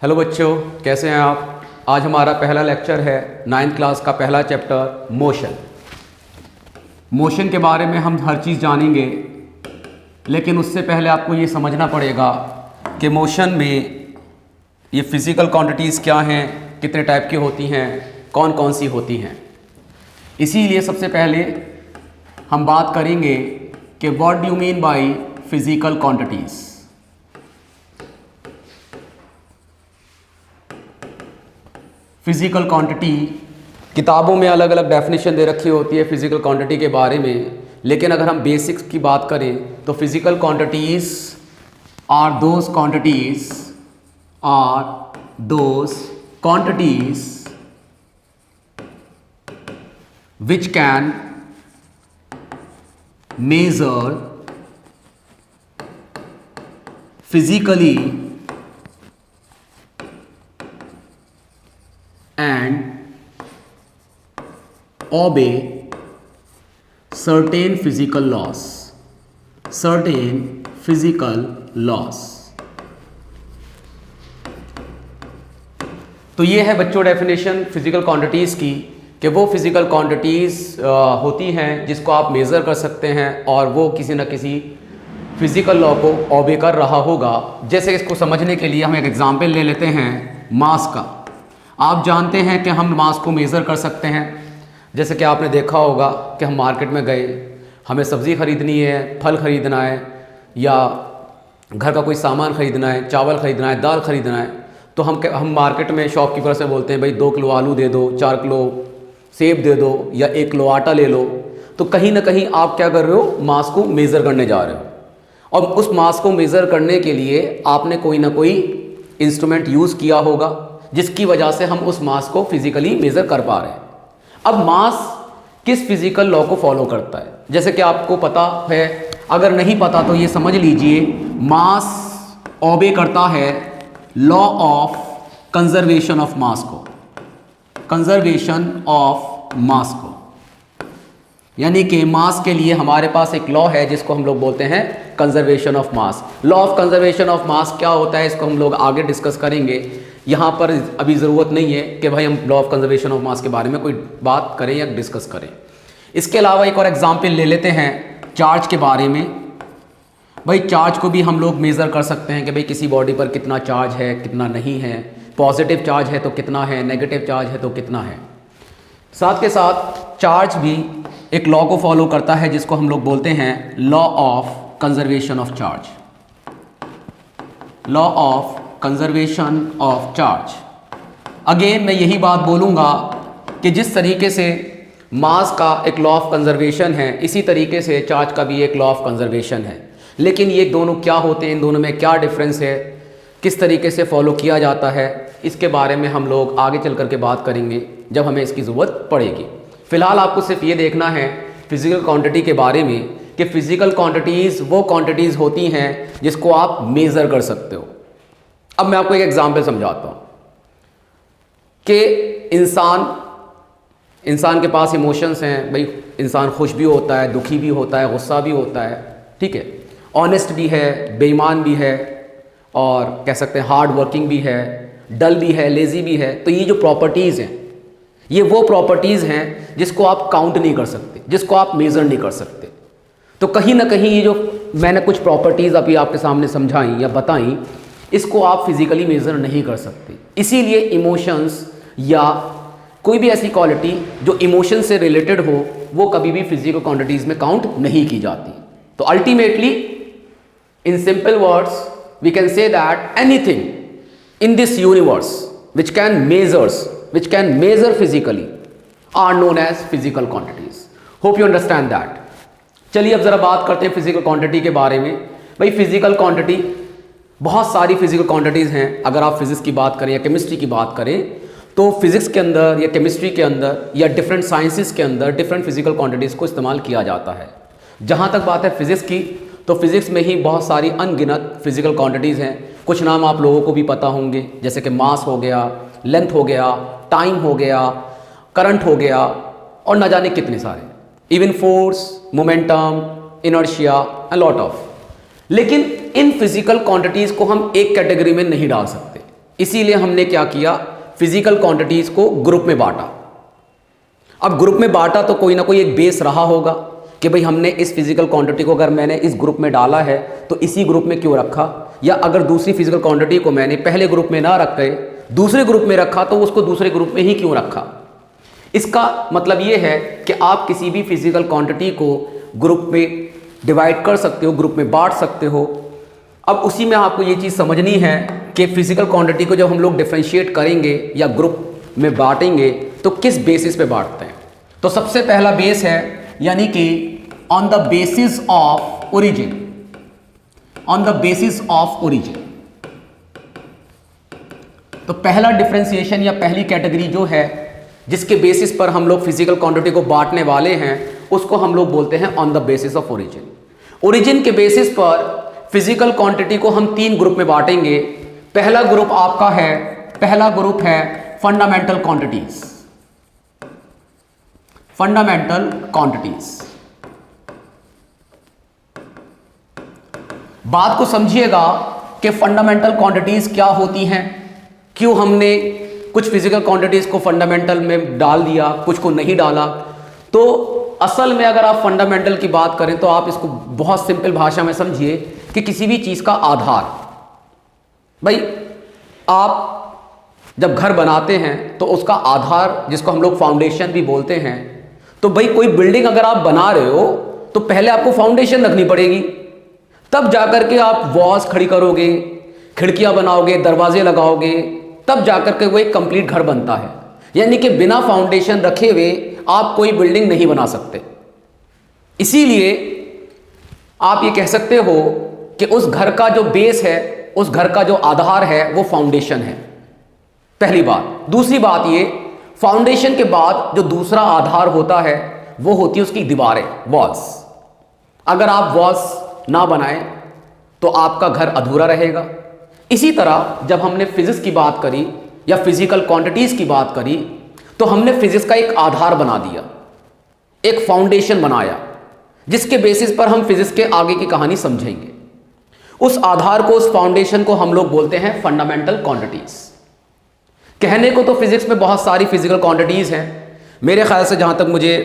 Hello बच्चों, कैसे हैं आप। आज हमारा पहला लेक्चर है 9th क्लास का पहला चैप्टर मोशन। मोशन के बारे में हम हर चीज़ जानेंगे, लेकिन उससे पहले आपको ये समझना पड़ेगा कि मोशन में ये फिज़िकल क्वांटिटीज़ क्या हैं, कितने टाइप की होती हैं, कौन कौन सी होती हैं। इसीलिए सबसे पहले हम बात करेंगे कि what do you mean by physical quantities. Physical quantity किताबों में अलग अलग डेफिनेशन दे रखी होती है फिज़िकल क्वांटिटी के बारे में, लेकिन अगर हम बेसिक्स की बात करें तो physical quantities are those quantities which can measure physically and obey certain physical laws। तो ये है बच्चों डेफिनेशन फिज़िकल क्वांटिटीज़ की, कि वो फिज़िकल क्वांटिटीज़ होती हैं जिसको आप मेज़र कर सकते हैं और वो किसी न किसी फिज़िकल लॉ को ओबे कर रहा होगा। जैसे इसको समझने के लिए हम एक एग्जांपल ले लेते हैं मास का। आप जानते हैं कि हम मास को मेज़र कर सकते हैं। जैसे कि आपने देखा होगा कि हम मार्केट में गए, हमें सब्ज़ी ख़रीदनी है, फल ख़रीदना है, या घर का कोई सामान ख़रीदना है, चावल ख़रीदना है, दाल ख़रीदना है, तो हम मार्केट में शॉपकीपर से बोलते हैं भाई 2 किलो आलू दे दो, 4 किलो सेब दे दो, या 1 किलो आटा ले लो। तो कहीं ना कहीं आप क्या कर रहे हो, मास को मेज़र करने जा रहे हो, और उस मास को मेज़र करने के लिए आपने कोई ना कोई इंस्ट्रूमेंट यूज़ किया होगा, जिसकी वजह से हम उस मास को फिज़िकली मेज़र कर पा रहे हैं। अब मास किस फिज़िकल लॉ को फॉलो करता है, जैसे कि आपको पता है, अगर नहीं पता तो ये समझ लीजिए, मास ओबे करता है law of conservation of mass को, यानी कि मास के लिए हमारे पास एक लॉ है जिसको हम लोग बोलते हैं conservation of mass. Law of conservation of mass क्या होता है, इसको हम लोग आगे डिस्कस करेंगे। यहाँ पर अभी ज़रूरत नहीं है कि भाई हम law of conservation of mass के बारे में कोई बात करें या डिस्कस करें। इसके अलावा एक और एग्जाम्पल ले लेते हैं चार्ज के बारे में। भाई चार्ज को भी हम लोग मेज़र कर सकते हैं कि भाई किसी बॉडी पर कितना चार्ज है, कितना नहीं है, पॉजिटिव चार्ज है तो कितना है, नेगेटिव चार्ज है तो कितना है। साथ के साथ चार्ज भी एक लॉ को फॉलो करता है जिसको हम लोग बोलते हैं law of conservation of charge. Law of conservation of charge. Again मैं यही बात बोलूँगा कि जिस तरीके से मास का एक लॉ ऑफ कंजर्वेशन है, इसी तरीके से चार्ज का भी एक लॉ ऑफ कंजर्वेशन है। लेकिन ये दोनों क्या होते हैं, इन दोनों में क्या डिफरेंस है, किस तरीके से फॉलो किया जाता है, इसके बारे में हम लोग आगे चल कर के बात करेंगे जब हमें इसकी ज़रूरत पड़ेगी। फ़िलहाल आपको सिर्फ ये देखना है फिज़िकल क्वांटिटी के बारे में कि फ़िज़िकल क्वांटिटीज़ वो क्वांटिटीज़ होती हैं जिसको आप मेज़र कर सकते हो। अब मैं आपको एक एग्जांपल समझाता हूँ कि इंसान के पास इमोशंस हैं। भाई इंसान खुश भी होता है, दुखी भी होता है, गुस्सा भी होता है, ठीक है, ऑनेस्ट भी है, बेईमान भी है, और कह सकते हैं हार्ड वर्किंग भी है, डल भी है, लेज़ी भी है। तो ये जो प्रॉपर्टीज़ हैं, ये वो प्रॉपर्टीज़ हैं जिसको आप काउंट नहीं कर सकते, जिसको आप मेज़र नहीं कर सकते। तो कहीं ना कहीं ये जो मैंने कुछ प्रॉपर्टीज़ अभी आपके सामने समझाई या बताई, इसको आप फिज़िकली मेज़र नहीं कर सकते। इसीलिए इमोशंस या कोई भी ऐसी क्वालिटी जो इमोशन से रिलेटेड हो, वो कभी भी फिज़िकल क्वांटिटीज़ में काउंट नहीं की जाती। तो ultimately in simple words we can say that anything in this universe which can measure physically are known as physical quantities. Hope you understand that. चलिए अब ज़रा बात करते हैं फिज़िकल क्वांटिटी के बारे में। भाई फिज़िकल क्वांटिटी, बहुत सारी फिज़िकल क्वांटिटीज़ हैं। अगर आप फिज़िक्स की बात करें या केमिस्ट्री की बात करें, तो फिज़िक्स के अंदर या केमिस्ट्री के अंदर या डिफरेंट साइंसेस के अंदर डिफरेंट फिज़िकल क्वांटिटीज़ को इस्तेमाल किया जाता है। जहाँ तक बात है फिज़िक्स की, तो फिज़िक्स में ही बहुत सारी अनगिनत फिज़िकल क्वांटिटीज़ हैं। कुछ नाम आप लोगों को भी पता होंगे, जैसे कि मास हो गया, लेंथ हो गया, टाइम हो गया, करंट हो गया, और न जाने कितने सारे, even force, momentum, inertia, lot of. लेकिन इन फिजिकल क्वांटिटीज़ को हम एक कैटेगरी में नहीं डाल सकते। इसीलिए हमने क्या किया, फिजिकल क्वांटिटीज को ग्रुप में बांटा। अब ग्रुप में बांटा तो कोई ना कोई एक बेस रहा होगा कि भाई हमने इस फिजिकल क्वांटिटी को अगर मैंने इस ग्रुप में डाला है तो इसी ग्रुप में क्यों रखा, या अगर दूसरी फिजिकल क्वांटिटी को मैंने पहले ग्रुप में ना रख के दूसरे ग्रुप में रखा तो उसको दूसरे ग्रुप में ही क्यों रखा। इसका मतलब ये है कि आप किसी भी फिजिकल क्वांटिटी को ग्रुप में डिवाइड कर सकते हो, ग्रुप में बांट सकते हो। अब उसी में आपको ये चीज़ समझनी है कि फिजिकल क्वांटिटी को जब हम लोग डिफरेंशिएट करेंगे या ग्रुप में बांटेंगे तो किस बेसिस पे बांटते हैं। तो सबसे पहला बेस है यानी कि on the basis of origin, on the basis of origin. तो पहला डिफरेंशिएशन या पहली कैटेगरी जो है जिसके बेसिस पर हम लोग फिजिकल क्वांटिटी को बांटने वाले हैं उसको हम लोग बोलते हैं on the basis of origin. Origin के बेसिस पर फिजिकल क्वांटिटी को हम 3 ग्रुप में बांटेंगे। पहला ग्रुप आपका है, पहला ग्रुप है फंडामेंटल क्वांटिटीज, फंडामेंटल क्वांटिटीज। बात को समझिएगा कि फंडामेंटल क्वांटिटीज क्या होती हैं, क्यों हमने कुछ फिजिकल क्वांटिटीज को फंडामेंटल में डाल दिया, कुछ को नहीं डाला। तो असल में अगर आप फंडामेंटल की बात करें तो आप इसको बहुत सिंपल भाषा में समझिए कि किसी भी चीज का आधार। भाई आप जब घर बनाते हैं तो उसका आधार, जिसको हम लोग फाउंडेशन भी बोलते हैं, तो भाई कोई बिल्डिंग अगर आप बना रहे हो तो पहले आपको फाउंडेशन रखनी पड़ेगी, तब जाकर के आप वॉल्स खड़ी करोगे, खिड़कियां बनाओगे, दरवाजे लगाओगे, तब जाकर के वो एक कंप्लीट घर बनता है। यानी कि बिना फाउंडेशन रखे हुए आप कोई बिल्डिंग नहीं बना सकते। इसीलिए आप ये कह सकते हो कि उस घर का जो बेस है, उस घर का जो आधार है वो फाउंडेशन है, पहली बात। दूसरी बात ये, फाउंडेशन के बाद जो दूसरा आधार होता है वो होती है उसकी दीवारें, वॉल्स। अगर आप वॉल्स ना बनाएं तो आपका घर अधूरा रहेगा। इसी तरह जब हमने फिजिक्स की बात करी या फिजिकल क्वांटिटीज की बात करी तो हमने फिजिक्स का एक आधार बना दिया, एक फाउंडेशन बनाया जिसके बेसिस पर हम फिजिक्स के आगे की कहानी समझेंगे। उस आधार को, उस फाउंडेशन को हम लोग बोलते हैं फंडामेंटल क्वांटिटीज। कहने को तो फिजिक्स में बहुत सारी फिजिकल क्वांटिटीज हैं। मेरे ख्याल से जहां तक मुझे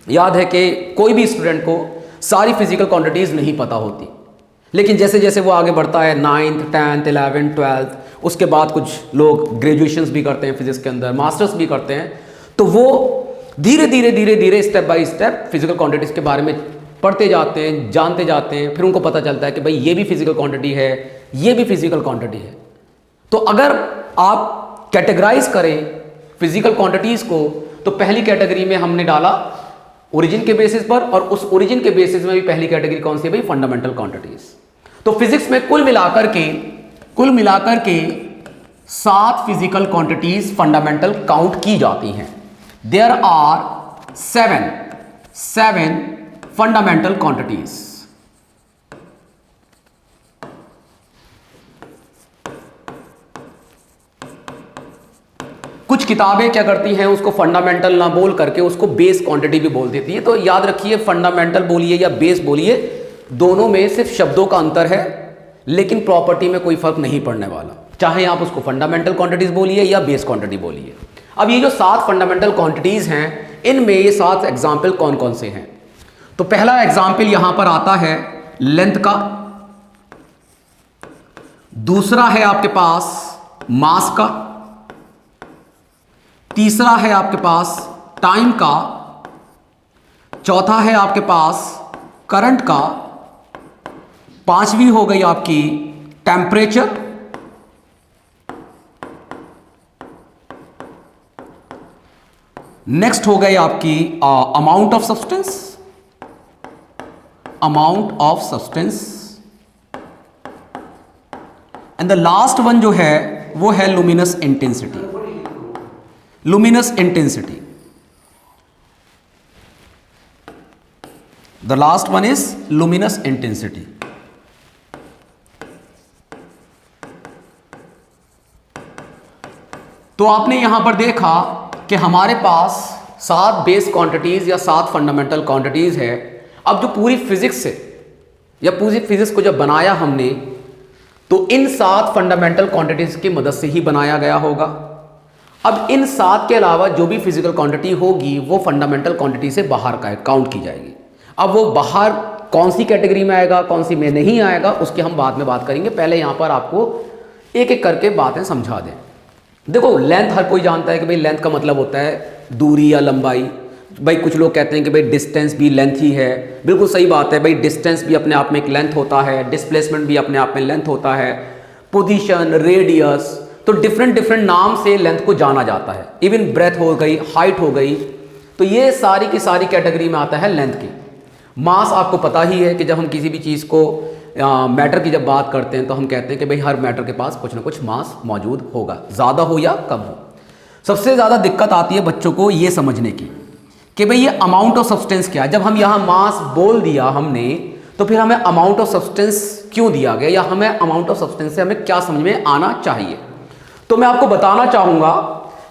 याद है कि कोई भी स्टूडेंट को सारी फिजिकल क्वांटिटीज नहीं पता होती, लेकिन जैसे जैसे वो आगे बढ़ता है 9th 10th 11th 12th, उसके बाद कुछ लोग ग्रेजुएशंस भी करते हैं फिजिक्स के अंदर, मास्टर्स भी करते हैं, तो वो धीरे धीरे step by step physical quantities के बारे में पढ़ते जाते हैं, जानते जाते हैं। फिर उनको पता चलता है कि भाई ये भी फिजिकल क्वांटिटी है, ये भी फिजिकल क्वांटिटी है। तो अगर आप कैटेगराइज करें फिजिकल क्वांटिटीज को तो पहली कैटेगरी में हमने डाला ओरिजिन के बेसिस पर, और उस ओरिजिन के बेसिस में भी पहली कैटेगरी कौन सी है भाई, फंडामेंटल क्वांटिटीज। तो फिजिक्स में कुल मिलाकर के 7 फिजिकल क्वांटिटीज फंडामेंटल काउंट की जाती हैं। There are 7 fundamental quantities. कुछ किताबें क्या करती हैं, उसको फंडामेंटल ना बोल करके उसको बेस क्वांटिटी भी बोल देती है। तो याद रखिए, फंडामेंटल बोलिए या बेस बोलिए, दोनों में सिर्फ शब्दों का अंतर है, लेकिन प्रॉपर्टी में कोई फर्क नहीं पड़ने वाला, चाहे आप उसको फंडामेंटल क्वांटिटीज बोलिए या बेस क्वांटिटी बोलिए। अब ये जो 7 फंडामेंटल क्वांटिटीज हैं, इनमें ये 7 एग्जाम्पल कौन कौन से हैं। तो पहला एग्जाम्पल यहां पर आता है लेंथ का, दूसरा है आपके पास मास का, तीसरा है आपके पास टाइम का, चौथा है आपके पास करंट का, पांचवी हो गई आपकी टेम्परेचर, नेक्स्ट हो गई आपकी amount of substance, and the last one जो है वो है luminous intensity. The last one is luminous intensity. तो आपने यहां पर देखा कि हमारे पास 7 बेस क्वांटिटीज या 7 फंडामेंटल क्वांटिटीज है। अब जो पूरी फिजिक्स से या पूरी फिजिक्स को जब बनाया हमने तो इन 7 फंडामेंटल क्वांटिटीज की मदद से ही बनाया गया होगा। अब इन 7 के अलावा जो भी फिजिकल क्वांटिटी होगी वो फंडामेंटल क्वांटिटी से बाहर का काउंट की जाएगी। अब वो बाहर कौन सी कैटेगरी में आएगा, कौन सी में नहीं आएगा, उसकी हम बाद में बात करेंगे। पहले यहां पर आपको एक एक करके बातें समझा दें। देखो, लेंथ हर कोई जानता है कि भाई लेंथ का मतलब होता है दूरी या लंबाई। भाई कुछ लोग कहते हैं कि भाई डिस्टेंस भी लेंथ ही है। बिल्कुल सही बात है भाई, डिस्टेंस भी अपने आप में एक लेंथ होता है, डिस्प्लेसमेंट भी अपने आप में लेंथ होता है, पोजीशन, रेडियस, तो डिफरेंट नाम से लेंथ को जाना जाता है। इवन ब्रेथ हो गई, हाइट हो गई, तो ये सारी की सारी कैटेगरी में आता है लेंथ की। मास आपको पता ही है कि जब हम किसी भी चीज़ को मैटर की जब बात करते हैं तो हम कहते हैं कि भाई हर मैटर के पास कुछ ना कुछ मास मौजूद होगा, ज़्यादा हो या कम हो। सबसे ज़्यादा दिक्कत आती है बच्चों को ये समझने की कि भाई ये अमाउंट ऑफ सब्सटेंस क्या है। जब हम यहाँ मास बोल दिया हमने, तो फिर हमें अमाउंट ऑफ सब्सटेंस क्यों दिया गया, या हमें अमाउंट ऑफ सब्सटेंस से हमें क्या समझ में आना चाहिए। तो मैं आपको बताना चाहूँगा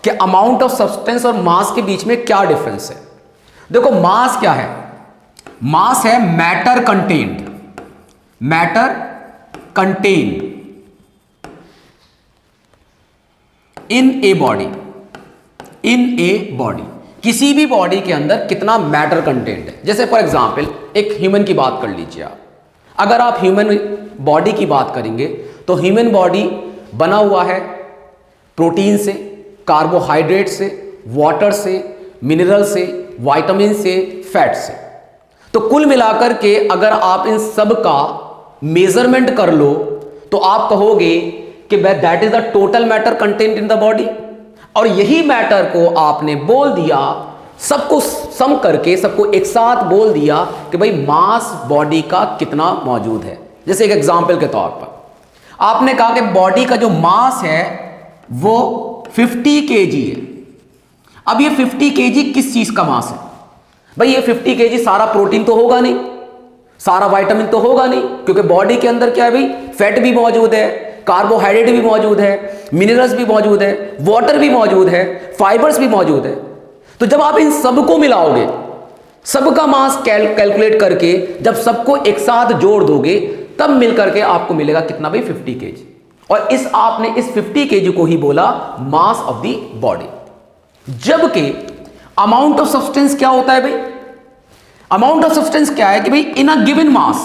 कि अमाउंट ऑफ सब्सटेंस और मास के बीच में क्या डिफरेंस है। देखो, मास क्या है? मास है matter contained, matter contained in a body, in a body. किसी भी बॉडी के अंदर कितना मैटर कंटेंट है। जैसे फॉर एग्जांपल एक ह्यूमन की बात कर लीजिए आप। अगर आप ह्यूमन बॉडी की बात करेंगे तो ह्यूमन बॉडी बना हुआ है प्रोटीन से, कार्बोहाइड्रेट से, वाटर से, मिनरल से, विटामिन से, फैट से। तो कुल मिलाकर के अगर आप इन सब का मेजरमेंट कर लो तो आप कहोगे कि that is the total matter content in the body. और यही मैटर को आपने बोल दिया, सबको सम करके, सबको एक साथ बोल दिया कि भाई मास बॉडी का कितना मौजूद है। जैसे एक एग्जांपल के तौर पर आपने कहा कि बॉडी का जो मास है वो 50 kg है। अब ये 50 kg किस चीज का मास है? भाई ये 50 kg सारा प्रोटीन तो होगा नहीं, सारा विटामिन तो होगा नहीं, क्योंकि बॉडी के अंदर क्या है भाई, फैट भी मौजूद है, कार्बोहाइड्रेट भी मौजूद है, मिनरल्स भी मौजूद है, वाटर भी मौजूद है, फाइबर्स भी मौजूद है। तो जब आप इन सबको मिलाओगे, सबका मास कैलकुलेट करके जब सबको एक साथ जोड़ दोगे, तब मिलकर के आपको मिलेगा कितना भाई, 50 kg। और आपने इस 50 kg को ही बोला मास ऑफ द बॉडी। जबकि अमाउंट ऑफ सब्सटेंस क्या होता है भाई? अमाउंट ऑफ सब्सटेंस क्या है कि भाई in a given mass,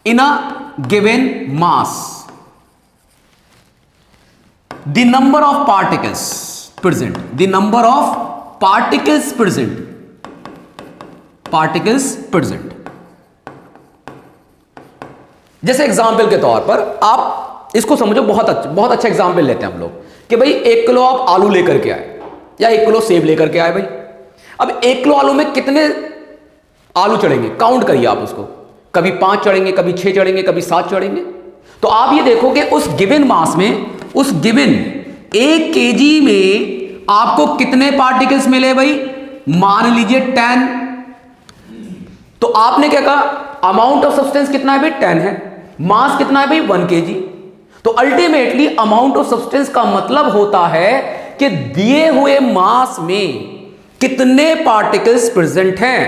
in a given mass the number of particles present, the number of particles present, particles present. जैसे एग्जाम्पल के तौर पर आप इसको समझो, बहुत अच्छा एग्जाम्पल लेते हैं हम लोग कि भाई 1 किलो आप आलू लेकर के आए या 1 किलो सेब लेकर के आए भाई। अब 1 किलो आलू में कितने आलू चढ़ेंगे, काउंट करिए आप उसको। कभी 5 चढ़ेंगे, कभी 6 चढ़ेंगे, कभी 7 चढ़ेंगे। तो आप ये देखो कि उस गिवन मास में, उस गिवन 1 kg में आपको कितने पार्टिकल्स मिले भाई? मान लीजिए 10। तो आपने क्या कहा, अमाउंट ऑफ सब्सटेंस कितना है भाई? 10 है। मास कितना है भाई? 1 kg। तो अल्टीमेटली अमाउंट ऑफ सब्सटेंस का मतलब होता है कि दिए हुए मास में कितने पार्टिकल्स प्रेजेंट हैं,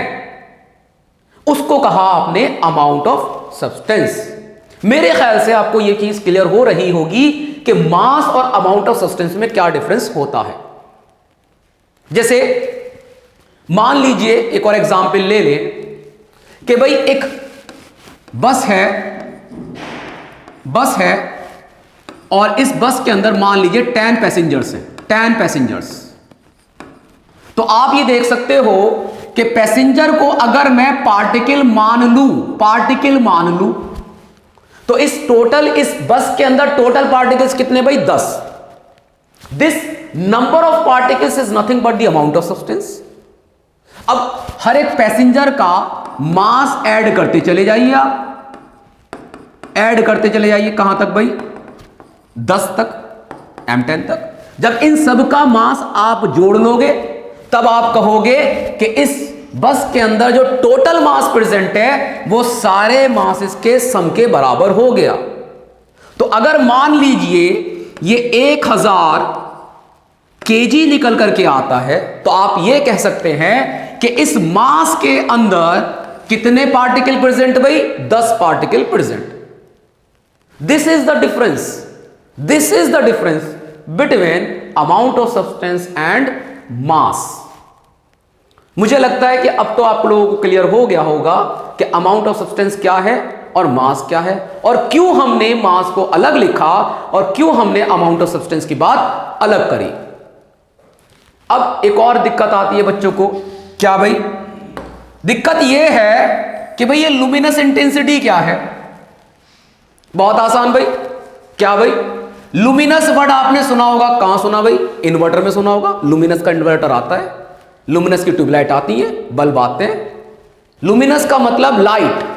उसको कहा आपने अमाउंट ऑफ सब्सटेंस। मेरे ख्याल से आपको यह चीज क्लियर हो रही होगी कि मास और अमाउंट ऑफ सब्सटेंस में क्या डिफरेंस होता है। जैसे मान लीजिए एक और एग्जांपल ले लें कि भाई एक बस है और इस बस के अंदर मान लीजिए 10 पैसेंजर्स हैं, 10 पैसेंजर्स। तो आप ये देख सकते हो कि पैसेंजर को अगर मैं पार्टिकल मान लूं तो इस बस के अंदर टोटल पार्टिकल्स कितने भाई? 10। This number of particles is nothing but the amount of substance. अब हर एक पैसेंजर का मास ऐड करते चले जाइए, आप ऐड करते चले जाइए कहां तक भाई? 10 तक, M10 तक। जब इन सब का मास आप जोड़ लोगे तब आप कहोगे कि इस बस के अंदर जो टोटल मास प्रेजेंट है वो सारे मासेस के सम के बराबर हो गया। तो अगर मान लीजिए ये 1000 kg निकल करके आता है, तो आप ये कह सकते हैं कि इस मास के अंदर कितने पार्टिकल प्रेजेंट भाई? 10 particle present. This is the difference between amount of substance and mass. मुझे लगता है कि अब तो आप लोगों को क्लियर हो गया होगा कि अमाउंट ऑफ सब्सटेंस क्या है और मास क्या है, और क्यों हमने मास को अलग लिखा और क्यों हमने अमाउंट ऑफ सब्सटेंस की बात अलग करी। अब एक और दिक्कत आती है बच्चों को, क्या भाई? दिक्कत यह है कि भाई ये लुमिनस इंटेंसिटी क्या है। बहुत आसान भाई, क्या भाई? लुमिनस वर्ड आपने सुना होगा, कहां सुना भाई? इन्वर्टर में सुना होगा। लुमिनस का इन्वर्टर आता है, लुमिनस की ट्यूबलाइट आती है, बल्ब आते हैं। लुमिनस का मतलब लाइट,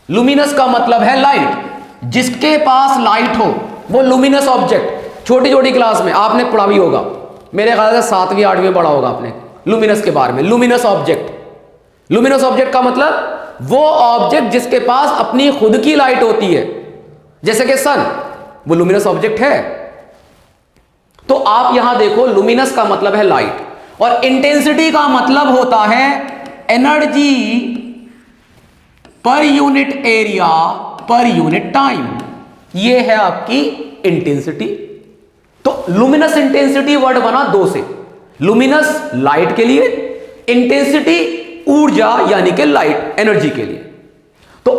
लुमिनस का मतलब है लाइट। जिसके पास लाइट हो वो लुमिनस ऑब्जेक्ट। छोटी छोटी क्लास में आपने पढ़ा भी होगा, मेरे ख्याल से 7वीं 8वीं में पढ़ा होगा आपने लुमिनस के बारे में। लुमिनस ऑब्जेक्ट का मतलब वो ऑब्जेक्ट जिसके पास अपनी खुद की लाइट होती है, जैसे कि सन, वो लुमिनस ऑब्जेक्ट है। तो आप यहां देखो, लुमिनस का मतलब है लाइट, और इंटेंसिटी का मतलब होता है energy per unit area per unit time. ये है आपकी इंटेंसिटी। तो लुमिनस इंटेंसिटी वर्ड बना दो से, लुमिनस लाइट के लिए, इंटेंसिटी ऊर्जा यानी कि लाइट एनर्जी के लिए। तो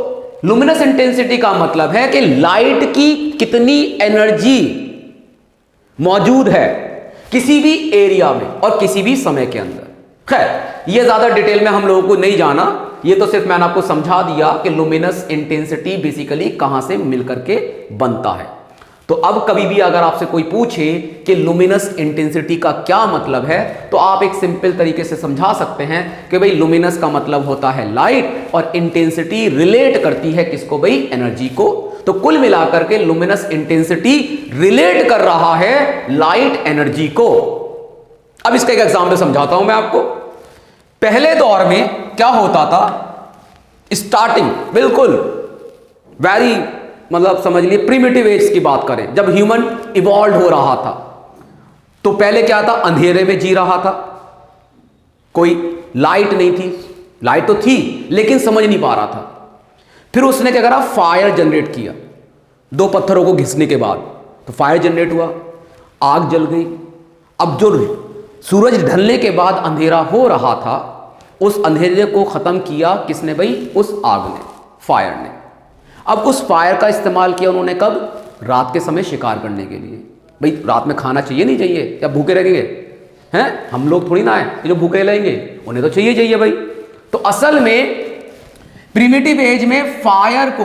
लुमिनस इंटेंसिटी का मतलब है कि लाइट की कितनी एनर्जी मौजूद है किसी भी एरिया में और किसी भी समय के अंदर। खैर, यह ज्यादा डिटेल में हम लोगों को नहीं जाना, ये तो सिर्फ मैंने आपको समझा दिया कि लुमिनस इंटेंसिटी बेसिकली कहां से मिलकर के बनता है। तो अब कभी भी अगर आपसे कोई पूछे कि लुमिनस इंटेंसिटी का क्या मतलब है, तो आप एक सिंपल तरीके से समझा सकते हैं कि भाई लुमिनस का मतलब होता है लाइट, और इंटेंसिटी रिलेट करती है किसको भाई? एनर्जी को। तो कुल मिलाकर के लुमिनस इंटेंसिटी रिलेट कर रहा है लाइट एनर्जी को। अब इसका एक एग्जांपल समझाता हूं मैं आपको। पहले दौर में क्या होता था, स्टार्टिंग बिल्कुल वेरी मतलब समझ लिए प्रिमिटिव एज की बात करें, जब ह्यूमन इवॉल्व हो रहा था, तो पहले क्या था? अंधेरे में जी रहा था, कोई लाइट नहीं थी, लाइट तो थी लेकिन समझ नहीं पा रहा था। फिर उसने क्या करा? फायर जनरेट किया। 2 पत्थरों को घिसने के बाद तो फायर जनरेट हुआ, आग जल गई। अब जो सूरज ढलने के बाद अंधेरा हो रहा था, उस अंधेरे को खत्म किया किसने भाई? उस आग ने, फायर ने। अब उस फायर का इस्तेमाल किया उन्होंने कब? रात के समय शिकार करने के लिए। भाई रात में खाना चाहिए नहीं चाहिए, या भूखे रहेंगे? हैं, हम लोग थोड़ी ना है जो भूखे रहेंगे, उन्हें तो चाहिए भाई। तो असल में प्रिमिटिव एज में फायर को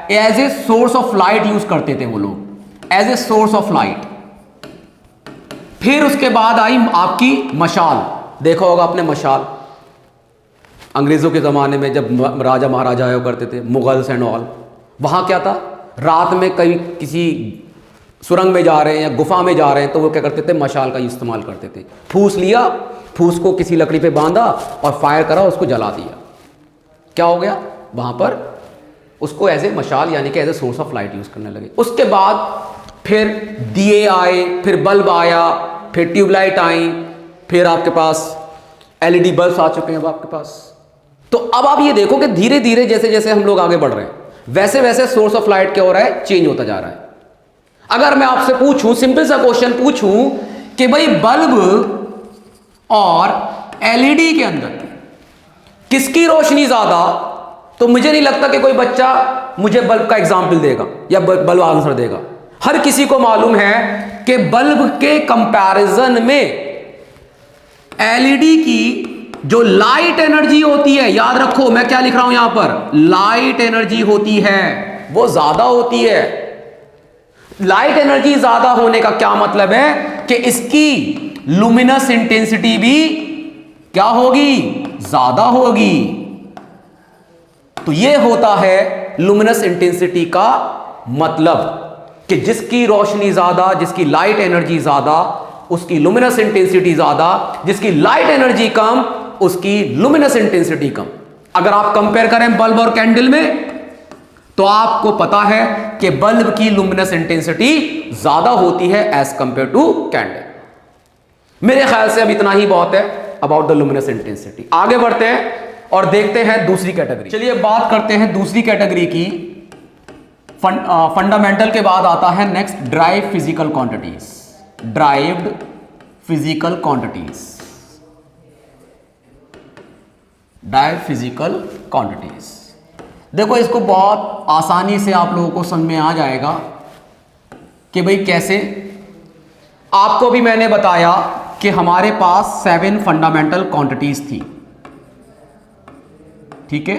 as a source of light use करते थे वो लोग, as a source of light. फिर उसके बाद आई आपकी मशाल। देखा होगा आपने मशाल, अंग्रेजों के ज़माने में जब राजा महाराजा आया करते थे, मुगल्स एंड ऑल, वहाँ क्या था? रात में कहीं किसी सुरंग में जा रहे हैं या गुफा में जा रहे हैं, तो वो क्या करते थे? मशाल का इस्तेमाल करते थे। फूस लिया, फूस को किसी लकड़ी पे बांधा और फायर करा, उसको जला दिया। क्या हो गया? वहाँ पर उसको एज ए मशाल यानी कि as a source of light use करने लगे। उसके बाद फिर दिए आए, फिर बल्ब आया, फिर ट्यूबलाइट आई, फिर आपके पास एलईडी बल्ब आ चुके हैं अब आपके पास। तो अब आप ये देखो कि धीरे धीरे जैसे जैसे हम लोग आगे बढ़ रहे हैं, वैसे वैसे सोर्स ऑफ लाइट क्या हो रहा है? चेंज होता जा रहा है। अगर मैं आपसे पूछूं, सिंपल सा क्वेश्चन पूछूं कि भाई बल्ब और एलईडी के अंदर किसकी रोशनी ज्यादा, तो मुझे नहीं लगता कि कोई बच्चा मुझे बल्ब का एग्जाम्पल देगा या बल्ब आंसर देगा। हर किसी को मालूम है कि बल्ब के कंपैरिजन में एलईडी की जो लाइट एनर्जी होती है, याद रखो मैं क्या लिख रहा हूं यहां पर, लाइट एनर्जी होती है, वो ज्यादा होती है। लाइट एनर्जी ज्यादा होने का क्या मतलब है कि इसकी लुमिनस इंटेंसिटी भी क्या होगी? ज्यादा होगी। तो यह होता है लुमिनस इंटेंसिटी का मतलब कि जिसकी रोशनी ज्यादा, जिसकी लाइट एनर्जी ज्यादा, उसकी लुमिनस इंटेंसिटी ज्यादा, जिसकी लाइट एनर्जी कम, उसकी लुमिनस इंटेंसिटी कम। अगर आप कंपेयर करें बल्ब और कैंडल में, तो आपको पता है कि बल्ब की लुमिनस इंटेंसिटी ज्यादा होती है एज कंपेयर टू कैंडल। मेरे ख्याल से अब इतना ही बहुत है अबाउट द लुमिनस इंटेंसिटी। आगे बढ़ते हैं। और देखते हैं दूसरी कैटेगरी। चलिए बात करते हैं दूसरी कैटेगरी की। फंडामेंटल के बाद आता है next drive physical quantities. Derived physical quantities, drive physical quantities. देखो इसको बहुत आसानी से आप लोगों को समझ में आ जाएगा कि भाई कैसे। आपको भी मैंने बताया कि हमारे पास 7 फंडामेंटल क्वांटिटीज थी, ठीक है।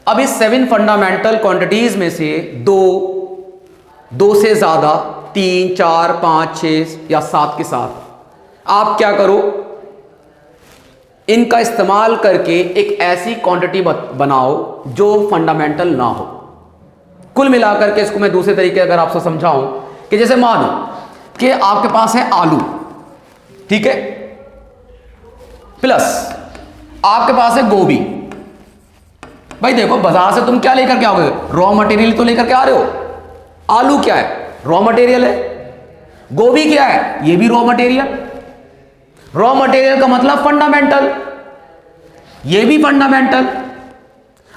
अब इस 7 फंडामेंटल क्वांटिटीज में से दो से ज्यादा, 3, 4, 5, 6 या 7 के साथ आप क्या करो, इनका इस्तेमाल करके एक ऐसी क्वांटिटी बनाओ जो फंडामेंटल ना हो। कुल मिलाकर के इसको मैं दूसरे तरीके अगर आपसे समझाऊं कि जैसे मानो कि आपके पास है आलू, ठीक है, प्लस आपके पास है गोभी। भाई देखो बाजार से तुम क्या लेकर के आओगे, रॉ मटेरियल तो लेकर के आ रहे हो। आलू क्या है, रॉ मटेरियल है। गोभी क्या है, ये भी रॉ मटेरियल। रॉ मटेरियल का मतलब फंडामेंटल, ये भी फंडामेंटल।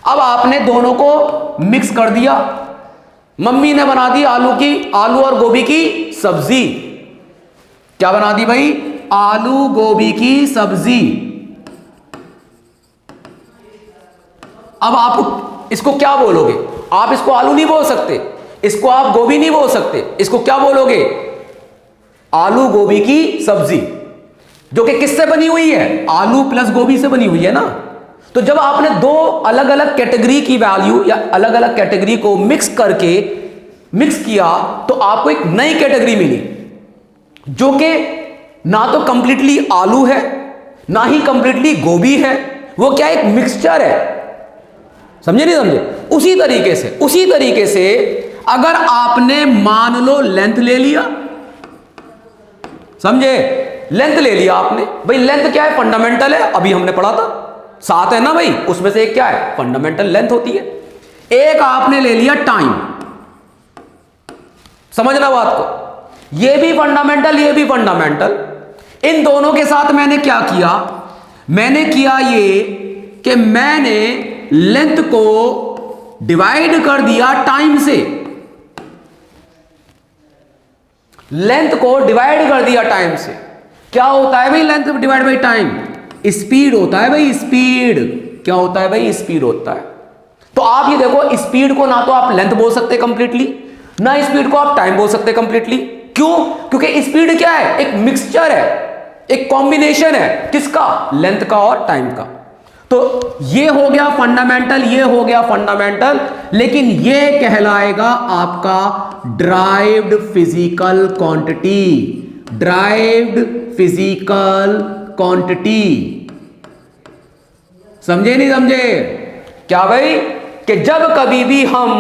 अब आपने दोनों को मिक्स कर दिया, मम्मी ने बना दी आलू और गोभी की सब्जी। क्या बना दी भाई, आलू गोभी की सब्जी। अब आप इसको क्या बोलोगे, आप इसको आलू नहीं बोल सकते, इसको आप गोभी नहीं बोल सकते, इसको क्या बोलोगे, आलू गोभी की सब्जी, जो कि किससे बनी हुई है, आलू प्लस गोभी से बनी हुई है ना। तो जब आपने दो अलग अलग कैटेगरी की वैल्यू या अलग अलग कैटेगरी को मिक्स किया तो आपको एक नई कैटेगरी मिली, जो कि ना तो कंप्लीटली आलू है ना ही कंप्लीटली गोभी है, वो क्या एक मिक्सचर है। समझे नहीं समझे? उसी तरीके से अगर आपने मान लो लेंथ ले लिया, समझे, लेंथ ले लिया आपने, भाई लेंथ क्या है, फंडामेंटल है, अभी हमने पढ़ा था 7 है ना भाई, उसमें से एक क्या है, फंडामेंटल लेंथ होती है। एक आपने ले लिया टाइम, समझना बात को, ये भी फंडामेंटल ये भी फंडामेंटल। इन दोनों के साथ मैंने क्या किया, मैंने किया ये कि मैंने लेंथ को डिवाइड कर दिया टाइम से, लेंथ को डिवाइड कर दिया टाइम से। क्या होता है भाई length divide by time, speed होता है भाई, स्पीड। क्या होता है भाई, स्पीड होता है। तो आप ये देखो, स्पीड को ना तो आप लेंथ बोल सकते कंप्लीटली, ना स्पीड को आप टाइम बोल सकते कंप्लीटली। क्यों? क्योंकि स्पीड क्या है, एक मिक्सचर है, एक कॉम्बिनेशन है, किसका, लेंथ का और टाइम का। तो ये हो गया फंडामेंटल, ये हो गया फंडामेंटल, लेकिन ये कहलाएगा आपका derived physical quantity, derived physical quantity. समझे नहीं समझे? क्या भाई, कि जब कभी भी हम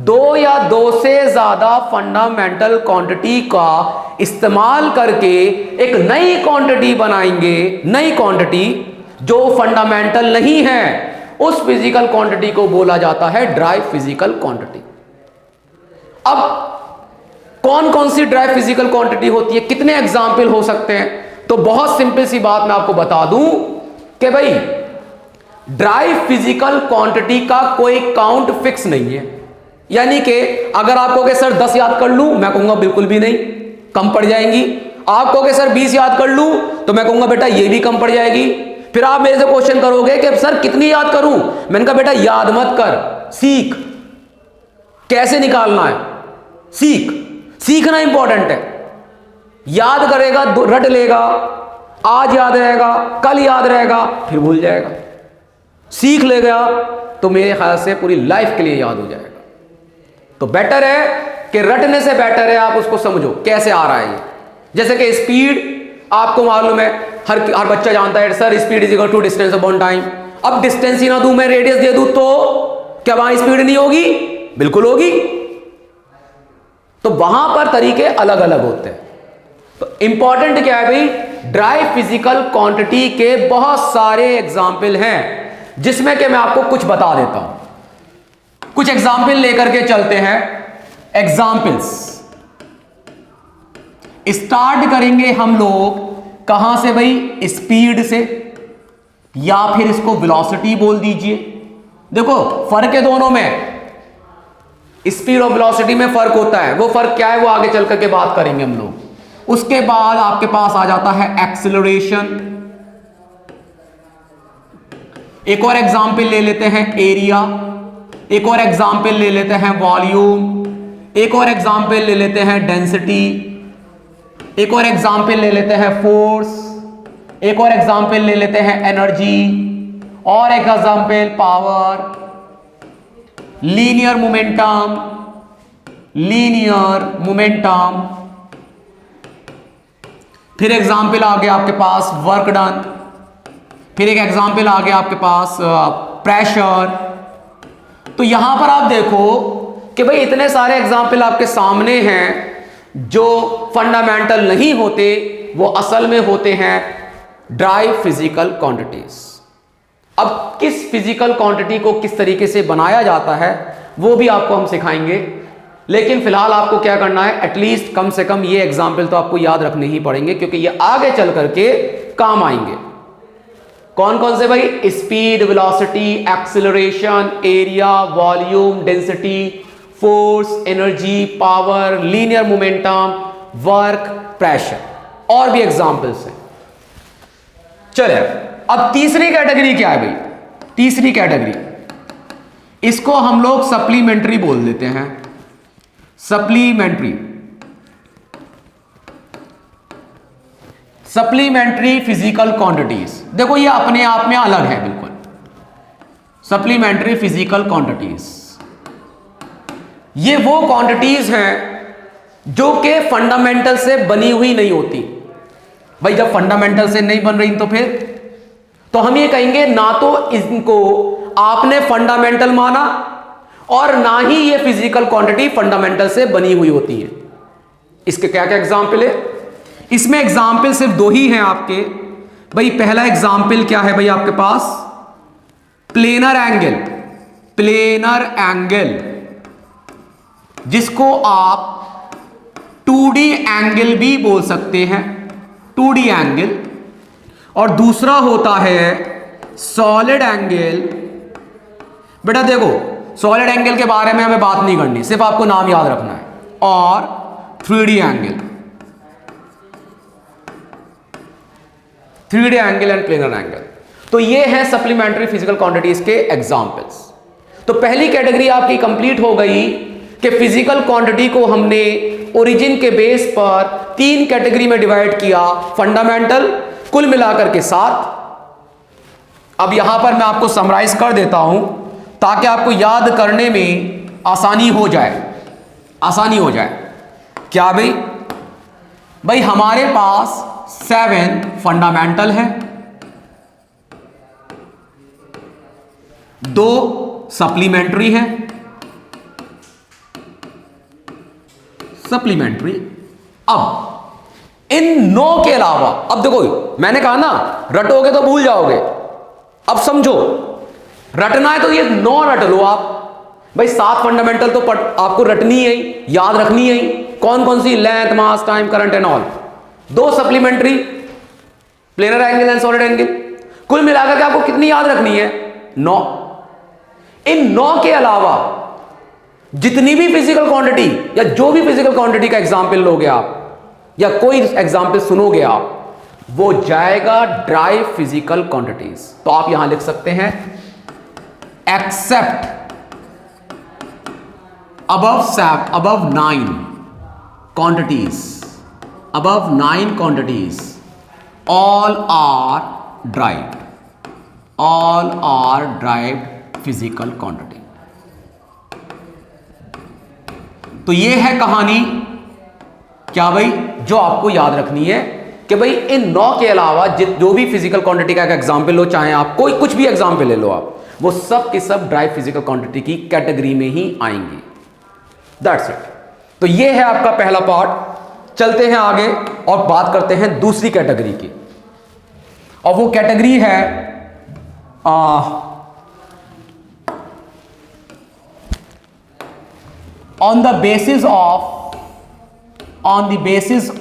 2 या 2 से ज्यादा फंडामेंटल क्वांटिटी का इस्तेमाल करके एक नई क्वांटिटी बनाएंगे, नई क्वांटिटी जो फंडामेंटल नहीं है, उस फिजिकल क्वांटिटी को बोला जाता है ड्राइव फिजिकल क्वांटिटी। अब कौन कौन सी ड्राइव फिजिकल क्वांटिटी होती है, कितने एग्जाम्पल हो सकते हैं? तो बहुत सिंपल सी बात मैं आपको बता दूं कि भाई ड्राइव फिजिकल क्वांटिटी का कोई काउंट फिक्स नहीं है। यानी कि अगर आप कहोगे सर 10 याद कर लूं, मैं कहूंगा बिल्कुल भी नहीं, कम पड़ जाएंगी। आप कहोगे सर 20 याद कर लूं, तो मैं कहूंगा बेटा ये भी कम पड़ जाएगी। फिर आप मेरे से क्वेश्चन करोगे कि सर कितनी याद करूं, मैंने कहा बेटा याद मत कर, सीख, कैसे निकालना है सीख, सीखना इंपॉर्टेंट है। याद करेगा रट लेगा, आज याद रहेगा, कल याद रहेगा, फिर भूल जाएगा। सीख लेगा तो मेरे ख्याल से पूरी लाइफ के लिए याद हो जाएगा। तो बेटर है कि रटने से बेटर है आप उसको समझो कैसे आ रहा है ये। जैसे कि स्पीड आपको मालूम है, हर बच्चा जानता है sir speed is equal to distance upon time. अब डिस्टेंस ही ना दूं, मैं रेडियस दे दूं तो क्या वहां स्पीड नहीं होगी? बिल्कुल होगी। तो वहां पर तरीके अलग अलग होते हैं। तो इंपॉर्टेंट क्या है भाई, ड्राइव फिजिकल क्वांटिटी के बहुत सारे एग्जाम्पल हैं, जिसमें कि मैं आपको कुछ बता देता हूं। कुछ एग्जाम्पल लेकर के चलते हैं। एग्जाम्पल्स स्टार्ट करेंगे हम लोग कहां से भाई, स्पीड से। या फिर इसको वेलोसिटी बोल दीजिए। देखो फर्क है दोनों में, स्पीड और वेलोसिटी में फर्क होता है। वो फर्क क्या है वो आगे चल करके बात करेंगे हम लोग। उसके बाद आपके पास आ जाता है एक्सेलरेशन। एक और एग्जांपल ले लेते हैं एरिया, एक और एग्जांपल ले लेते हैं वॉल्यूम, एक और एग्जांपल ले लेते हैं डेंसिटी, एक और एग्जांपल ले लेते हैं फोर्स, एक और एग्जांपल ले लेते हैं एनर्जी, और एक example power, linear momentum, linear momentum. फिर एग्जांपल आ गया आपके पास वर्क डन, फिर एक एग्जांपल आ गया आपके पास प्रेशर। तो यहां पर आप देखो कि भाई इतने सारे एग्जांपल आपके सामने हैं जो फंडामेंटल नहीं होते, वो असल में होते हैं ड्राई फिजिकल क्वांटिटीज। अब किस फिजिकल क्वांटिटी को किस तरीके से बनाया जाता है वो भी आपको हम सिखाएंगे, लेकिन फिलहाल आपको क्या करना है, एटलीस्ट कम से कम ये एग्जाम्पल तो आपको याद रखने ही पड़ेंगे, क्योंकि ये आगे चल करके काम आएंगे। कौन कौन से भाई? Speed, velocity, acceleration, area, volume, density, force, energy, power, linear momentum, work, pressure, और भी एग्जाम्पल्स हैं। चले अब तीसरी कैटेगरी क्या है भाई? तीसरी कैटेगरी, इसको हम लोग सप्लीमेंट्री बोल देते हैं। Supplementary, supplementary physical quantities. देखो ये अपने आप में अलग है बिल्कुल। सप्लीमेंट्री फिजिकल क्वांटिटीज, ये वो क्वांटिटीज हैं जो कि फंडामेंटल से बनी हुई नहीं होती। भाई जब फंडामेंटल से नहीं बन रही तो हम ये कहेंगे ना तो इनको आपने फंडामेंटल माना और ना ही ये फिजिकल क्वांटिटी फंडामेंटल से बनी हुई होती है। इसके क्या क्या एग्जाम्पल है? इसमें एग्जाम्पल सिर्फ दो ही हैं आपके। भाई पहला एग्जाम्पल क्या है भाई आपके पास? Planar angle. प्लेनर एंगल जिसको आप 2D एंगल भी बोल सकते हैं, 2D एंगल। और दूसरा होता है सॉलिड एंगल। बेटा देखो सॉलिड एंगल के बारे में हमें बात नहीं करनी, सिर्फ आपको नाम याद रखना है। और 3D angle, 3D angle and planar angle. तो ये है सप्लीमेंट्री फिजिकल क्वांटिटीज के एग्जांपल्स। तो पहली कैटेगरी आपकी कंप्लीट हो गई कि फिजिकल क्वांटिटी को हमने ओरिजिन के बेस पर 3 कैटेगरी में डिवाइड किया, फंडामेंटल, कुल मिलाकर के 7। अब यहां पर मैं आपको समराइज कर देता हूं ताकि आपको याद करने में आसानी हो जाए, आसानी हो जाए। क्या भाई? भाई हमारे पास 7 फंडामेंटल है, 2 सप्लीमेंट्री है, सप्लीमेंट्री। अब इन 9 के अलावा, अब देखो मैंने कहा ना रटोगे तो भूल जाओगे, अब समझो रटना है तो ये 9 रट लो आप। भाई 7 फंडामेंटल तो आपको रटनी है, याद रखनी है। कौन कौन सी? Length, mass, time, current and all. 2 supplementary, planar angle and solid angle. कुल मिलाकर के आपको कितनी याद रखनी है? 9। इन 9 के अलावा जितनी भी फिजिकल क्वांटिटी या जो भी फिजिकल क्वांटिटी का एग्जाम्पल लोगे आप या कोई एग्जाम्पल सुनोगे आप, वो जाएगा ड्राई फिजिकल क्वांटिटीज। तो आप यहां लिख सकते हैं accept above 9 quantities, above 9 quantities, all are derived physical quantity। तो ये है कहानी। क्या भाई? जो आपको याद रखनी है कि भाई इन 9 के अलावा जो भी फिजिकल क्वांटिटी का एग्जाम्पल लो, चाहे आप कोई कुछ भी एग्जाम्पल ले लो आप, वो सब के सब ड्राई फिजिकल क्वांटिटी की कैटेगरी में ही आएंगी। That's it. तो ये है आपका पहला पार्ट। चलते हैं आगे और बात करते हैं दूसरी कैटेगरी की, और वो कैटेगरी है on the basis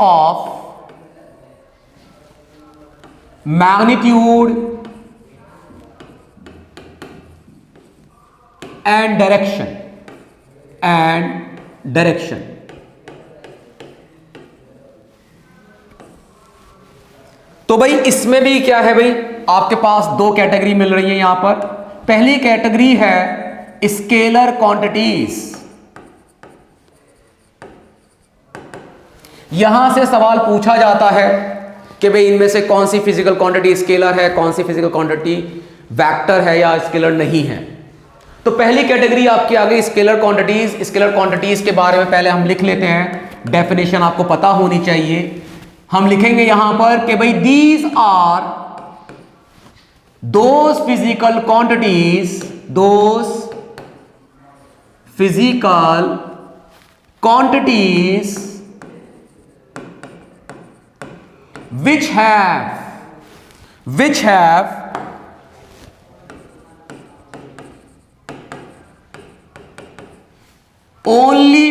of magnitude, and direction. तो भाई इसमें भी क्या है भाई, आपके पास दो कैटेगरी मिल रही है यहां पर। पहली कैटेगरी है स्केलर क्वांटिटीज। यहां से सवाल पूछा जाता है कि भाई इनमें से कौन सी फिजिकल क्वांटिटी स्केलर है, कौन सी फिजिकल क्वांटिटी वेक्टर है या स्केलर नहीं है। तो पहली कैटेगरी आपकी आ गई स्केलर क्वांटिटीज। स्केलर क्वांटिटीज के बारे में पहले हम लिख लेते हैं, डेफिनेशन आपको पता होनी चाहिए। हम लिखेंगे यहां पर कि भाई these are those physical quantities which have only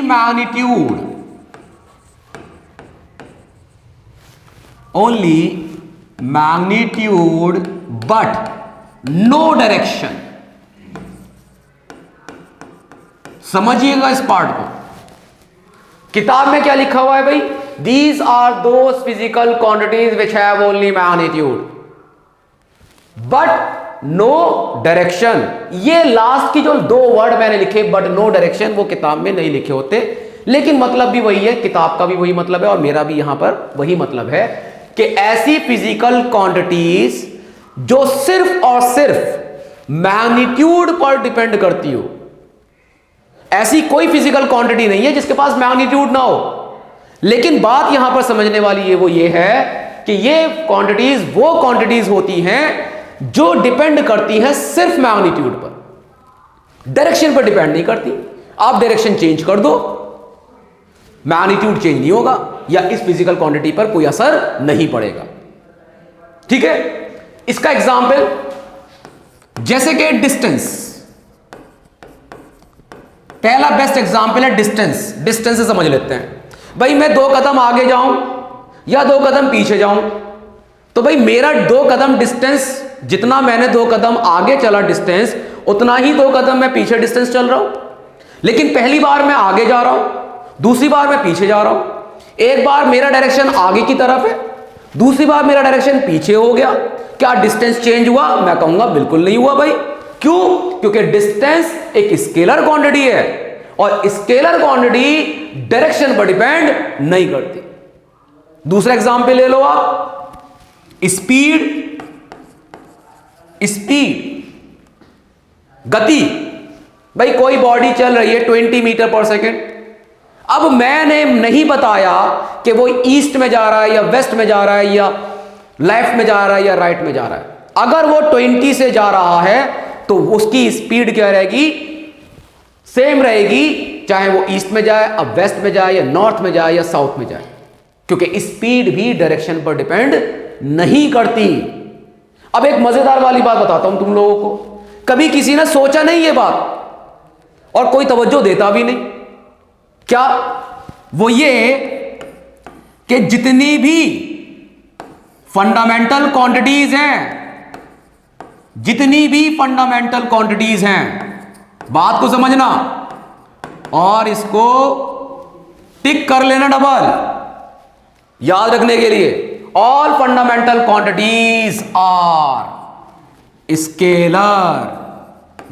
magnitude but no direction। समझिएगा इस पार्ट को। किताब में क्या लिखा हुआ है भाई, These are those physical quantities which have only magnitude but no direction। ये लास्ट की जो दो वर्ड मैंने लिखे but no direction, वो किताब में नहीं लिखे होते, लेकिन मतलब भी वही है, किताब का भी वही मतलब है और मेरा भी यहां पर वही मतलब है कि ऐसी फिजिकल क्वांटिटीज जो सिर्फ और सिर्फ मैग्नीट्यूड पर डिपेंड करती हो। ऐसी कोई फिजिकल क्वांटिटी नहीं है जिसके पास मैग्नीट्यूड ना हो, लेकिन बात यहां पर समझने वाली ये है कि ये क्वांटिटीज होती हैं जो डिपेंड करती हैं सिर्फ मैग्नीट्यूड पर, डायरेक्शन पर डिपेंड नहीं करती। आप डायरेक्शन चेंज कर दो, मैग्नीट्यूड चेंज नहीं होगा या इस फिजिकल क्वांटिटी पर कोई असर नहीं पड़ेगा। ठीक है, इसका एग्जाम्पल जैसे कि डिस्टेंस, पहला बेस्ट एग्जाम्पल है डिस्टेंस। डिस्टेंस से समझ लेते हैं भाई, मैं 2 कदम आगे जाऊं या 2 कदम पीछे जाऊं, तो भाई मेरा 2 कदम डिस्टेंस, जितना मैंने 2 कदम आगे चला डिस्टेंस, उतना ही 2 कदम मैं पीछे डिस्टेंस चल रहा हूं। लेकिन पहली बार मैं आगे जा रहा हूं, दूसरी बार मैं पीछे जा रहा हूं। एक बार मेरा डायरेक्शन आगे की तरफ है, दूसरी बार मेरा डायरेक्शन पीछे हो गया। क्या डिस्टेंस चेंज हुआ? मैं कहूंगा बिल्कुल नहीं हुआ भाई। क्यों? क्योंकि डिस्टेंस एक स्केलर क्वांटिटी है और स्केलर क्वांटिटी डायरेक्शन पर डिपेंड नहीं करती। दूसरा एग्जांपल ले लो आप, स्पीड, गति। भाई कोई बॉडी चल रही है 20 मीटर पर सेकेंड, अब मैंने नहीं बताया कि वो ईस्ट में जा रहा है या वेस्ट में जा रहा है या लेफ्ट में जा रहा है या राइट में जा रहा है। अगर वो 20 से जा रहा है तो उसकी स्पीड क्या रहेगी? सेम रहेगी, चाहे वो ईस्ट में जाए, अब वेस्ट में जाए या नॉर्थ में जाए या साउथ में जाए, क्योंकि स्पीड भी डायरेक्शन पर डिपेंड नहीं करती। अब एक मजेदार वाली बात बताता हूं तुम लोगों को, कभी किसी ने सोचा नहीं ये बात और कोई तवज्जो देता भी नहीं। क्या? वो ये कि जितनी भी फंडामेंटल क्वांटिटीज हैं, बात को समझना और इसको टिक कर लेना डबल, याद रखने के लिए। All fundamental quantities are scalar,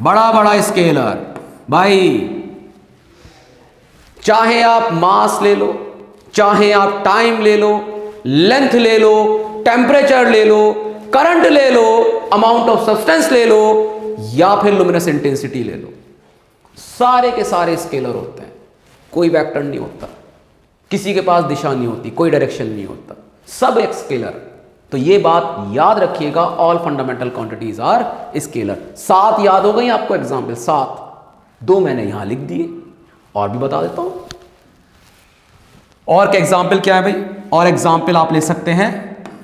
बड़ा स्केलर। भाई चाहे आप मास ले लो, चाहे आप टाइम ले लो, लेंथ ले लो, टेम्परेचर ले लो, करंट ले लो, अमाउंट ऑफ सब्सटेंस ले लो या फिर लुमिनस इंटेंसिटी ले लो, सारे के सारे स्केलर होते हैं। कोई वेक्टर नहीं होता, किसी के पास दिशा नहीं होती, कोई डायरेक्शन नहीं होता, सब एक स्केलर। तो ये बात याद रखिएगा, all fundamental quantities are scalar. 7 याद हो गई आपको एग्जाम्पल, 7, 2 मैंने यहां लिख दिए और भी बता देता हूं। और क्या एग्जाम्पल क्या है भाई? और एग्जाम्पल आप ले सकते हैं,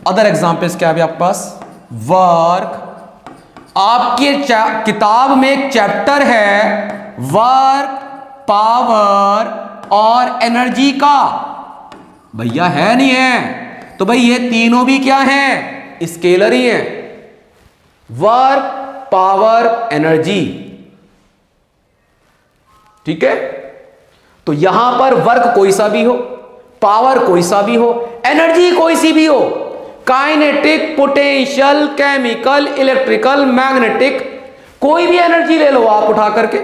अदर एग्जाम्पल्स क्या है भाई आपके पास? वर्क, आपके किताब में एक चैप्टर है वर्क, पावर और एनर्जी का, भैया है नहीं है? तो भाई ये तीनों भी क्या हैं? स्केलर ही हैं। वर्क, पावर, एनर्जी, ठीक है। तो यहां पर वर्क कोई सा भी हो, पावर कोई सा भी हो, एनर्जी कोई सी भी हो, kinetic, potential, chemical, electrical, magnetic, कोई भी एनर्जी ले लो आप उठा करके,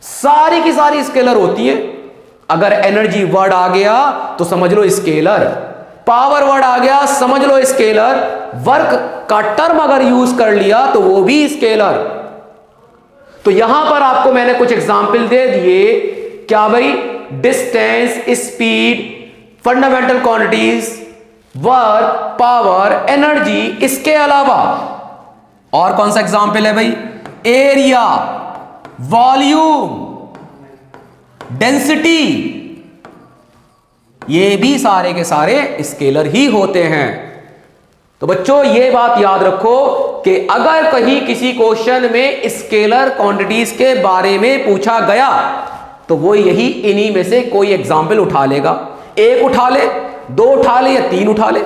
सारी की सारी स्केलर होती है। अगर एनर्जी वर्ड आ गया तो समझ लो स्केलर, पावर वर्ड आ गया समझ लो स्केलर, वर्क का टर्म अगर यूज कर लिया तो वो भी स्केलर। तो यहां पर आपको मैंने कुछ एग्जाम्पल दे दिए, क्या भाई, distance, speed, fundamental quantities, work, power, energy. इसके अलावा और कौन सा एग्जाम्पल है भाई, एरिया, वॉल्यूम, डेंसिटी, ये भी सारे के सारे स्केलर ही होते हैं। तो बच्चों ये बात याद रखो कि अगर कहीं किसी क्वेश्चन में स्केलर क्वांटिटीज के बारे में पूछा गया तो वो यही इन्हीं में से कोई एग्जाम्पल उठा लेगा, एक उठा ले, दो उठा ले या तीन उठा ले।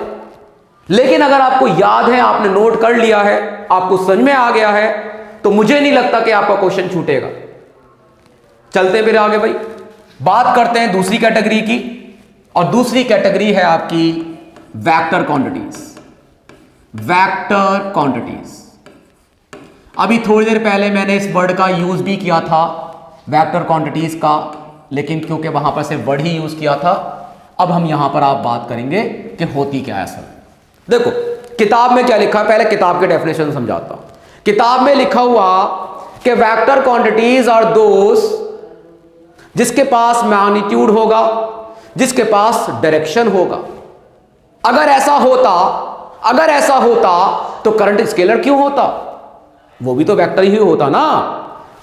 लेकिन अगर आपको याद है, आपने नोट कर लिया है, आपको समझ में आ गया है, तो मुझे नहीं लगता कि आपका क्वेश्चन छूटेगा। चलते फिर आगे भाई, बात करते हैं दूसरी कैटेगरी की, और दूसरी कैटेगरी है आपकी वेक्टर क्वांटिटीज। वेक्टर क्वांटिटीज, अभी थोड़ी देर पहले मैंने इस वर्ड का यूज भी किया था, वेक्टर क्वांटिटीज का, लेकिन क्योंकि वहां पर से वर्ड ही यूज किया था, अब हम यहां पर आप बात करेंगे कि होती क्या है असल। देखो किताब में क्या लिखा है, पहले किताब के डेफिनेशन समझाता हूं। किताब में लिखा हुआ कि वेक्टर क्वांटिटीज आर दोस जिसके पास मैग्नीट्यूड होगा, जिसके पास डायरेक्शन होगा। अगर ऐसा होता तो करंट स्केलर क्यों होता, वो भी तो वेक्टर ही होता ना।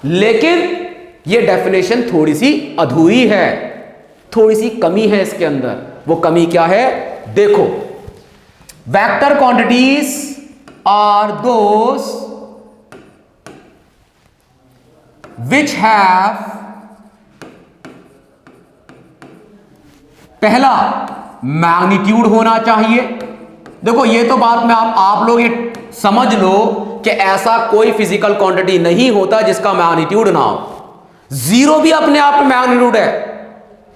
लेकिन ये डेफिनेशन थोड़ी सी अधूरी है, थोड़ी सी कमी है इसके अंदर। वो कमी क्या है, देखो, vector quantities are those which have, पहला मैग्नीट्यूड होना चाहिए। देखो ये तो बात में आप लोग ये समझ लो कि ऐसा कोई फिजिकल क्वांटिटी नहीं होता जिसका मैग्नीट्यूड ना हो। जीरो भी अपने आप में मैग्नीट्यूड है।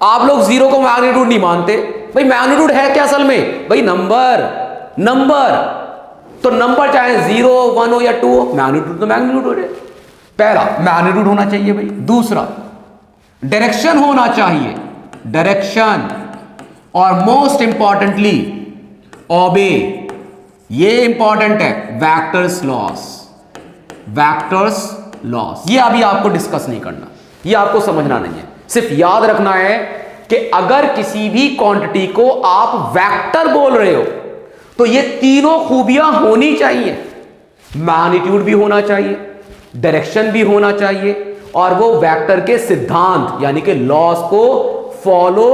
आप लोग जीरो को मैग्नीट्यूड नहीं मानते भाई। मैग्नीट्यूड है क्या असल में भाई, नंबर। तो नंबर चाहे 0, 1 हो या 2 हो, मैग्नीट्यूड तो मैग्नीट्यूड है। पहला मैग्नीट्यूड होना चाहिए भाई। दूसरा डायरेक्शन होना चाहिए, डायरेक्शन। और मोस्ट इंपॉर्टेंटली ओबे, ये इंपॉर्टेंट है, वेक्टर्स लॉस। ये अभी आपको डिस्कस नहीं करना, ये आपको समझना नहीं है, सिर्फ याद रखना है कि अगर किसी भी क्वांटिटी को आप वेक्टर बोल रहे हो तो ये तीनों खूबियां होनी चाहिए। मैग्नीट्यूड भी होना चाहिए, डायरेक्शन भी होना चाहिए, और वो वेक्टर के सिद्धांत यानी कि लॉस को फॉलो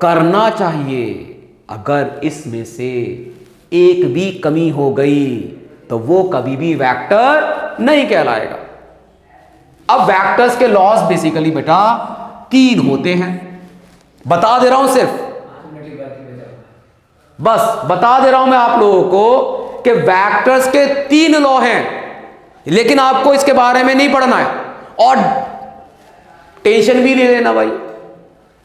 करना चाहिए। अगर इसमें से एक भी कमी हो गई तो वो कभी भी वेक्टर नहीं कहलाएगा। अब वेक्टर्स के लॉस बेसिकली बेटा 3 होते हैं, बता दे रहा हूं, सिर्फ बस बता दे रहा हूं मैं आप लोगों को कि वेक्टर्स के 3 लॉ हैं, लेकिन आपको इसके बारे में नहीं पढ़ना है और टेंशन भी नहीं लेना भाई।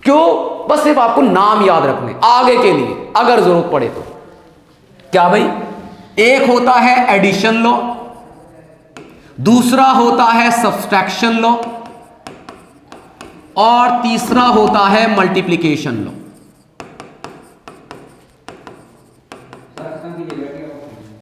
क्यों, बस सिर्फ आपको नाम याद रखने आगे के लिए अगर जरूरत पड़े तो। क्या भाई, एक होता है एडिशन लॉ, दूसरा होता है सब्सट्रैक्शन लॉ, और तीसरा होता है मल्टीप्लिकेशन लॉ।